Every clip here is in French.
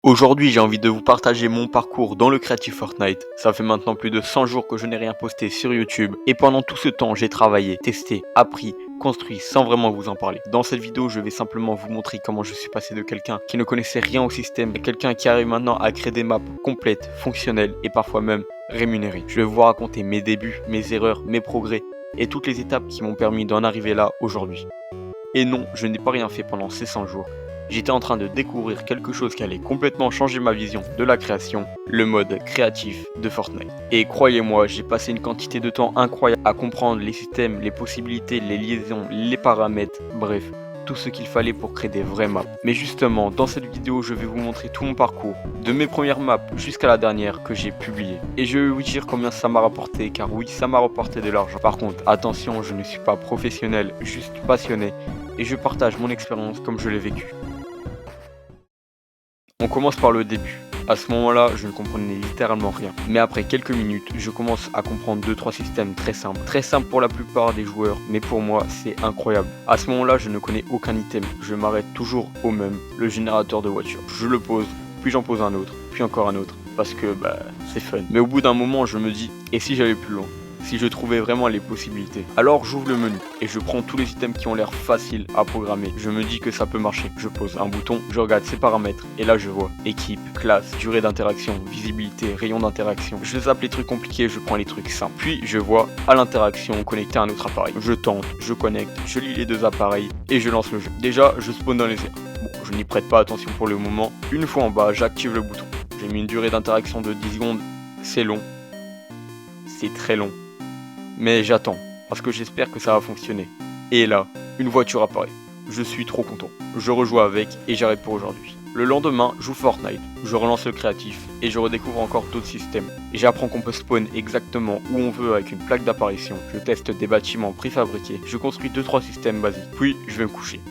Aujourd'hui, j'ai envie de vous partager mon parcours dans le Creative Fortnite. Ça fait maintenant plus de 100 jours que je n'ai rien posté sur YouTube et pendant tout ce temps, j'ai travaillé, testé, appris, construit sans vraiment vous en parler. Dans cette vidéo, je vais simplement vous montrer comment je suis passé de quelqu'un qui ne connaissait rien au système à quelqu'un qui arrive maintenant à créer des maps complètes, fonctionnelles et parfois même rémunérées. Je vais vous raconter mes débuts, mes erreurs, mes progrès et toutes les étapes qui m'ont permis d'en arriver là aujourd'hui. Et non, je n'ai pas rien fait pendant ces 100 jours. J'étais en train de découvrir quelque chose qui allait complètement changer ma vision de la création, le mode créatif de Fortnite. Et croyez-moi, j'ai passé une quantité de temps incroyable à comprendre les systèmes, les possibilités, les liaisons, les paramètres, bref, tout ce qu'il fallait pour créer des vraies maps. Mais justement, dans cette vidéo, je vais vous montrer tout mon parcours, de mes premières maps jusqu'à la dernière que j'ai publiée. Et je vais vous dire combien ça m'a rapporté, car oui, ça m'a rapporté de l'argent. Par contre, attention, je ne suis pas professionnel, juste passionné, et je partage mon expérience comme je l'ai vécu. On commence par le début. À ce moment-là, je ne comprenais littéralement rien. Mais après quelques minutes, je commence à comprendre 2-3 systèmes très simples. Très simples pour la plupart des joueurs, mais pour moi, c'est incroyable. À ce moment-là, je ne connais aucun item. Je m'arrête toujours au même, le générateur de voiture. Je le pose, puis j'en pose un autre, puis encore un autre. Parce que, c'est fun. Mais au bout d'un moment, je me dis, et si j'allais plus loin ? Si je trouvais vraiment les possibilités. Alors j'ouvre le menu et je prends tous les items qui ont l'air faciles à programmer. Je me dis que ça peut marcher. Je pose un bouton, je regarde ses paramètres et là je vois équipe, classe, durée d'interaction, visibilité, rayon d'interaction. Je zappe les trucs compliqués, je prends les trucs simples. Puis je vois à l'interaction connecté à un autre appareil. Je tente, je connecte, je lis les deux appareils et je lance le jeu. Déjà je spawn dans les airs. Bon, je n'y prête pas attention pour le moment. Une fois en bas, j'active le bouton. J'ai mis une durée d'interaction de 10 secondes. C'est long. C'est très long. Mais j'attends, parce que j'espère que ça va fonctionner. Et là, une voiture apparaît. Je suis trop content. Je rejoue avec et j'arrête pour aujourd'hui. Le lendemain, je joue Fortnite, je relance le créatif et je redécouvre encore d'autres systèmes. Et j'apprends qu'on peut spawn exactement où on veut avec une plaque d'apparition. Je teste des bâtiments préfabriqués, je construis 2-3 systèmes basiques, puis je vais me coucher.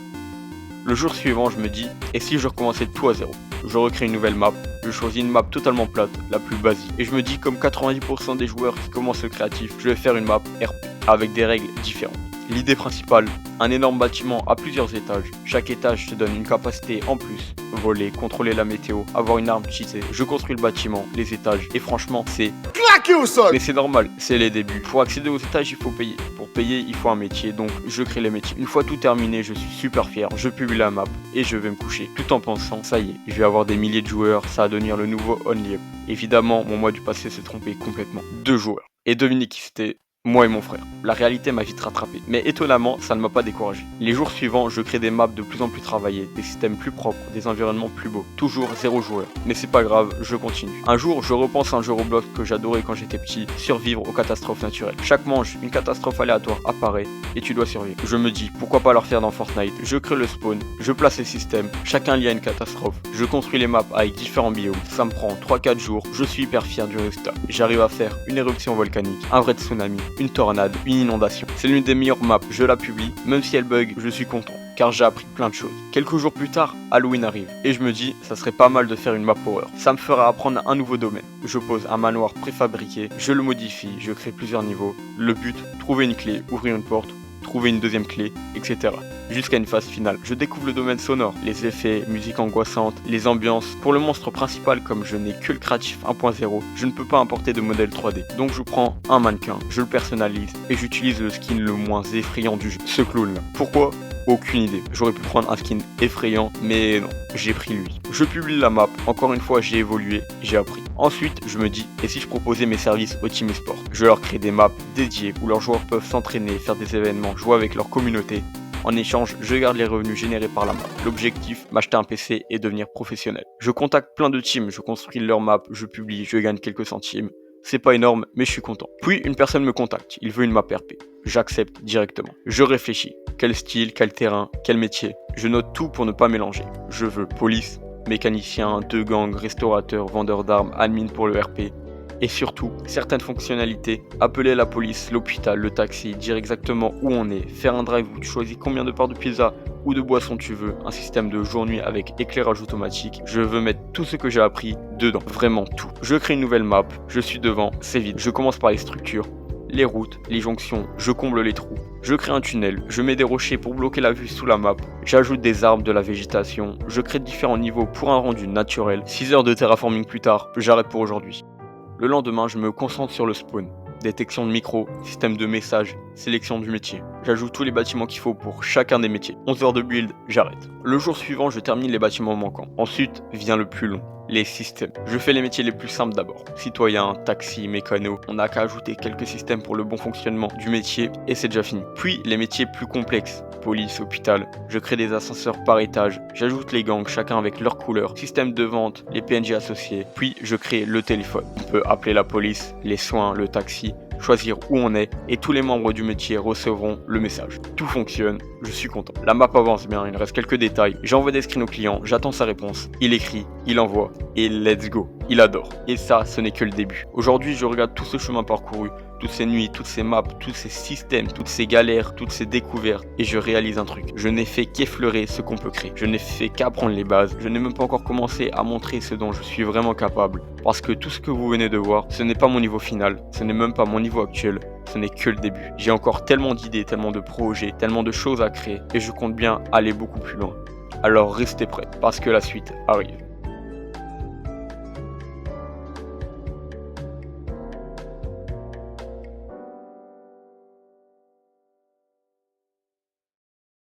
Le jour suivant, je me dis, et si je recommençais tout à zéro ? Je recrée une nouvelle map, je choisis une map totalement plate, la plus basique. Et je me dis, comme 90% des joueurs qui commencent le créatif, je vais faire une map RP, avec des règles différentes. L'idée principale, un énorme bâtiment à plusieurs étages. Chaque étage te donne une capacité en plus. Voler, contrôler la météo, avoir une arme cheatée. Je construis le bâtiment, les étages, et franchement, c'est claqué au sol. Mais c'est normal, c'est les débuts. Pour accéder aux étages, il faut payer. Pour payer, il faut un métier, donc je crée les métiers. Une fois tout terminé, je suis super fier. Je publie la map et je vais me coucher, tout en pensant, ça y est, je vais avoir des milliers de joueurs, ça va devenir le nouveau Only Up. Évidemment, mon moi du passé s'est trompé complètement. 2 joueurs. Et devinez qui c'était ? Moi et mon frère. La réalité m'a vite rattrapé. Mais étonnamment, ça ne m'a pas découragé. Les jours suivants, je crée des maps de plus en plus travaillées, des systèmes plus propres, des environnements plus beaux. Toujours 0 joueur. Mais c'est pas grave, je continue. Un jour, je repense à un jeu Roblox que j'adorais quand j'étais petit, survivre aux catastrophes naturelles. Chaque manche, une catastrophe aléatoire apparaît et tu dois survivre. Je me dis, pourquoi pas leur faire dans Fortnite ? Je crée le spawn, je place les systèmes, chacun lié à une catastrophe. Je construis les maps avec différents biomes. Ça me prend 3-4 jours, je suis hyper fier du résultat. J'arrive à faire une éruption volcanique, un vrai tsunami, une tornade, une inondation. C'est l'une des meilleures maps, je la publie, même si elle bug, je suis content, car j'ai appris plein de choses. Quelques jours plus tard, Halloween arrive, et je me dis, ça serait pas mal de faire une map horreur. Ça me fera apprendre un nouveau domaine. Je pose un manoir préfabriqué, je le modifie, je crée plusieurs niveaux. Le but, trouver une clé, ouvrir une porte, trouver une deuxième clé, etc. Jusqu'à une phase finale. Je découvre le domaine sonore, les effets, musique angoissante, les ambiances. Pour le monstre principal, comme je n'ai que le créatif 1.0, je ne peux pas importer de modèle 3D. Donc je prends un mannequin, je le personnalise et j'utilise le skin le moins effrayant du jeu, ce clown là. Pourquoi ? Aucune idée. J'aurais pu prendre un skin effrayant, mais non, j'ai pris lui. Je publie la map, encore une fois j'ai évolué, j'ai appris. Ensuite, je me dis, et si je proposais mes services au Team Esport ? Je leur crée des maps dédiées où leurs joueurs peuvent s'entraîner, faire des événements, jouer avec leur communauté. En échange, je garde les revenus générés par la map. L'objectif, m'acheter un PC et devenir professionnel. Je contacte plein de teams, je construis leur map, je publie, je gagne quelques centimes. C'est pas énorme, mais je suis content. Puis une personne me contacte, il veut une map RP. J'accepte directement. Je réfléchis. Quel style, quel terrain, quel métier. Je note tout pour ne pas mélanger. Je veux police, mécanicien, 2 gangs, restaurateur, vendeur d'armes, admin pour le RP. Et surtout, certaines fonctionnalités, appeler la police, l'hôpital, le taxi, dire exactement où on est, faire un drive où tu choisis combien de parts de pizza ou de boisson tu veux, un système de jour-nuit avec éclairage automatique. Je veux mettre tout ce que j'ai appris dedans, vraiment tout. Je crée une nouvelle map, je suis devant, c'est vide. Je commence par les structures. les routes, les jonctions, je comble les trous. Je crée un tunnel, je mets des rochers pour bloquer la vue sous la map, j'ajoute des arbres, de la végétation, je crée différents niveaux pour un rendu naturel. 6 heures de terraforming plus tard, j'arrête pour aujourd'hui. Le lendemain, je me concentre sur le spawn. Détection de micro, système de message, sélection du métier. J'ajoute tous les bâtiments qu'il faut pour chacun des métiers. 11 heures de build, j'arrête. Le jour suivant, je termine les bâtiments manquants. Ensuite vient le plus long, les systèmes. Je fais les métiers les plus simples d'abord. Citoyen, taxi, mécano. On n'a qu'à ajouter quelques systèmes pour le bon fonctionnement du métier et c'est déjà fini. Puis les métiers plus complexes. Police, hôpital. Je crée des ascenseurs par étage. J'ajoute les gangs, chacun avec leur couleur. Système de vente, les PNJ associés. Puis je crée le téléphone. On peut appeler la police, les soins, le taxi, choisir où on est et tous les membres du métier recevront le message. Tout fonctionne, je suis content. La map avance bien, il reste quelques détails. J'envoie des screens au client, j'attends sa réponse. Il écrit, il envoie et let's go. Il adore. Et ça, ce n'est que le début. Aujourd'hui, je regarde tout ce chemin parcouru, toutes ces nuits, toutes ces maps, tous ces systèmes, toutes ces galères, toutes ces découvertes et je réalise un truc. Je n'ai fait qu'effleurer ce qu'on peut créer. Je n'ai fait qu'apprendre les bases. Je n'ai même pas encore commencé à montrer ce dont je suis vraiment capable. Parce que tout ce que vous venez de voir, ce n'est pas mon niveau final, ce n'est même pas mon niveau actuel, ce n'est que le début. J'ai encore tellement d'idées, tellement de projets, tellement de choses à créer et je compte bien aller beaucoup plus loin. Alors restez prêts parce que la suite arrive.